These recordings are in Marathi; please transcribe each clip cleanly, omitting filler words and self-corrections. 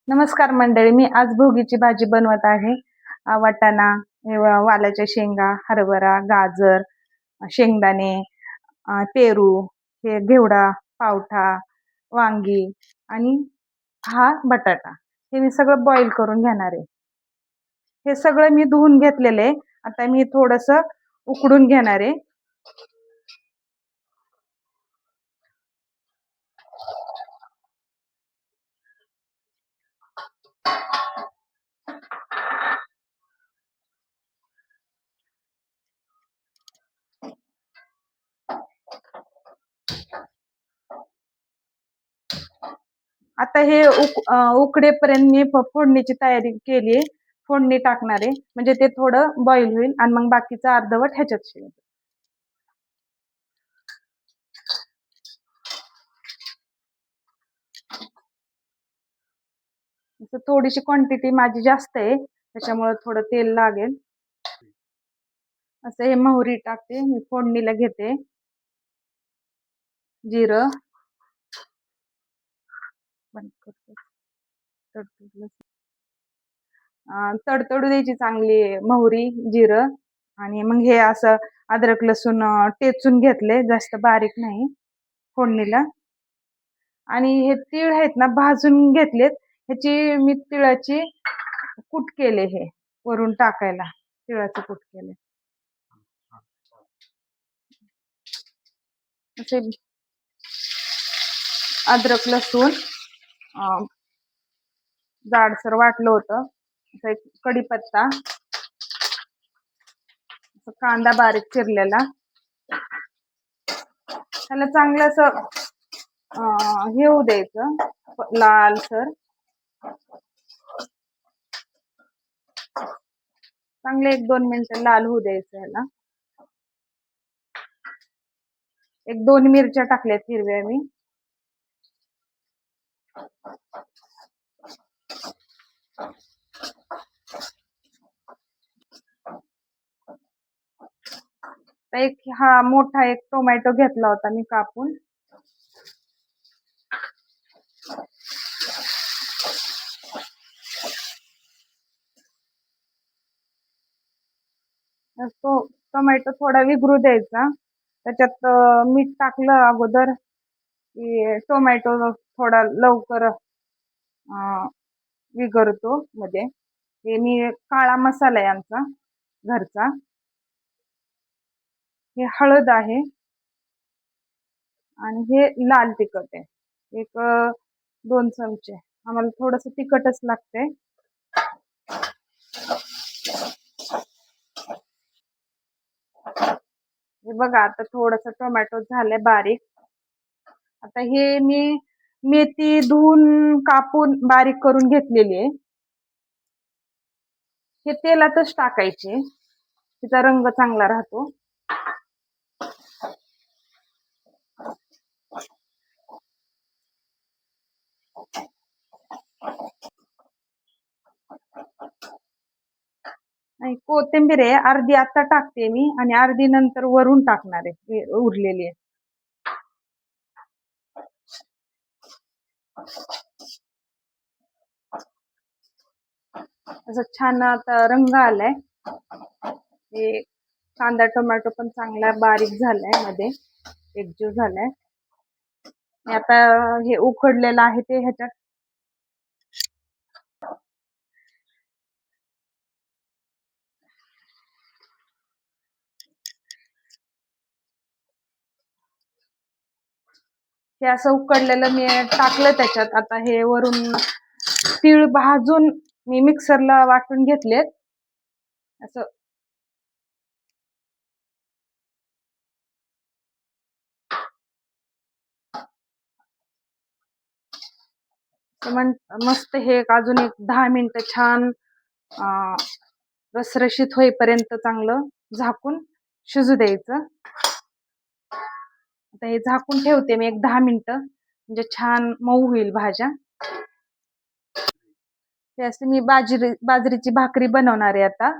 नमस्कार मंडळी, मी आज भोगीची भाजी बनवत आहे. वाटाणा, वालाच्या शेंगा, हरभरा, गाजर, शेंगदाणे, पेरू, हे घेवडा, पावटा, वांगी आणि हा बटाटा. हे मी सगळं बॉईल करून घेणार आहे. हे सगळं मी धुवून घेतलेलं आहे. आता मी थोडंसं उकडून घेणार आहे. आता हे उकडेपर्यंत मी फोडणीची तयारी केली आहे. फोडणी टाकणार आहे म्हणजे ते थोडं बॉईल होईल आणि मग बाकीचं अर्धवट ह्याच्यात शिजेल. थोडीशी क्वांटिटी माझी जास्त आहे त्याच्यामुळे थोडं तेल लागेल. असं हे मोहरी टाकते, मी फोडणीला घेते. जिरं, बंद करते, तडतडू द्यायची चांगली मोहरी, जिरं आणि मग हे असं अद्रक लसूण टेचून घेतले, जास्त बारीक नाही, फोडणीला. आणि हे तीळ आहेत ना भाजून घेतलेत. ह्याची मी तिळाची कूट केले, हे वरून टाकायला तिळाचं कूट केले. असे अद्रक लसूण जाडसर वाटलं होतं. असं एक कढीपत्ता, कांदा बारीक चिरलेला. त्याला चांगलं असं हे होऊ द्यायचं लालसर. चांगले 1-2 मिनिटं लाल होऊ द्यायचं ह्याला. 1-2 मिरच्या टाकल्यात हिरव्या मी. हा मोठा एक टोमॅटो घेतला होता मी कापून. तो टोमॅटो थोडा विघरू द्यायचा. त्याच्यात मीठ टाकलं अगोदर की टोमॅटो थोडा लवकर विघरतो मध्ये. हे मी काळा मसाला आहे आमचा घरचा. हे हळद आहे आणि हे लाल तिखट आहे, एक 2 चमचे. आम्हाला थोडस तिखटच लागतंय. हे बघा आता थोडस टोमॅटो झालंय बारीक. आता हे मी मेथी धुवून कापून बारीक करून घेतलेली आहे. हे तेलातच टाकायचे, तिचा रंग चांगला राहतो. आणि कोथिंबीर आहे अर्धी आता टाकते मी आणि अर्धी नंतर वरून टाकणार आहे उरलेली आहे. असं छान आता रंग आलाय. हे कांदा टोमॅटो पण चांगला बारीक झालाय, मध्ये एकजीव झालाय. आता हे उकडलेलं आहे ते ह्याच्यात हे असं उकडलेलं मी टाकलं त्याच्यात. आता हे वरून तीळ भाजून मी मिक्सरला वाटून घेतलेत. असं मस्त हे अजून एक 10 मिनिटं छान रसरशीत होईपर्यंत चांगलं झाकून शिजू द्यायचं. आता हे झाकून ठेवते मी एक 10 मिनिटं, म्हणजे छान मऊ होईल भाज्या. ते असे मी बाजरीची भाकरी बनवणार आहे आता.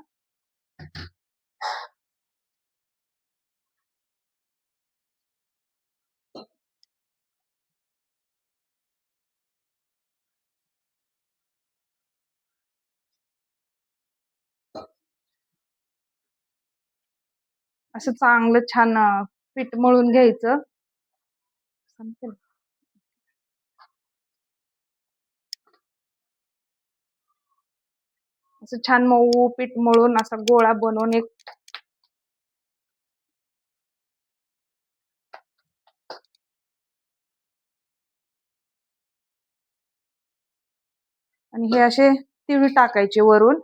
असं चांगलं छान पीठ मळून घ्यायचं. संपेल. असं छान मऊ पीठ मळून असा गोळा बनवून एक आणि हे असे तीळ टाकायचे वरून.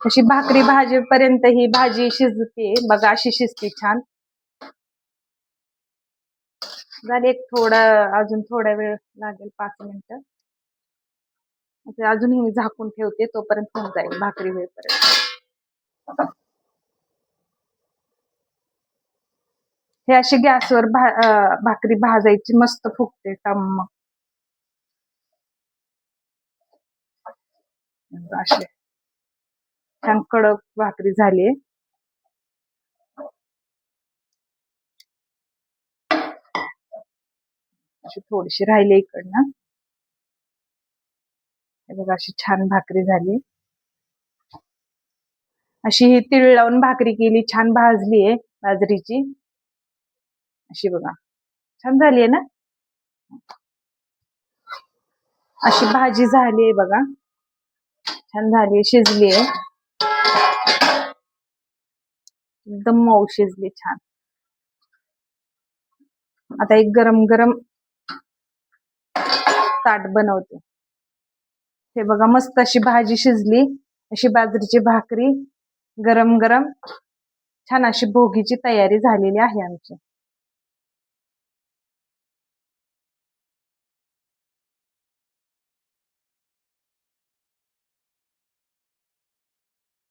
अशी भाकरी भाजेपर्यंत ही भाजी शिजते बघा, अशी शिजते छान. झाली एक अजून थोडा वेळ लागेल, 5 मिनिटं. अजूनही मी झाकून ठेवते, तोपर्यंत होऊन जाईल भाकरी होईपर्यंत. हे अशी गॅसवर भाकरी भाजायची, मस्त फुगते टम्म. अशी छान कडक भाकरी झाली. अशी थोडीशी राहिली इकडनं. हे बघा, अशी छान भाकरी झाली. अशी ही तीळ लावून भाकरी केली, छान भाजली आहे बाजरीची. अशी बघा, छान झाली आहे ना. अशी भाजी झाली आहे बघा, छान झाली, शिजली आहे एकदम मऊ शिजली छान. आता एक गरम गरम ताट बनवते. हे बघा, मस्त अशी भाजी शिजली, अशी बाजरीची भाकरी गरम गरम छान अशी भोगीची तयारी झालेली आहे आमची.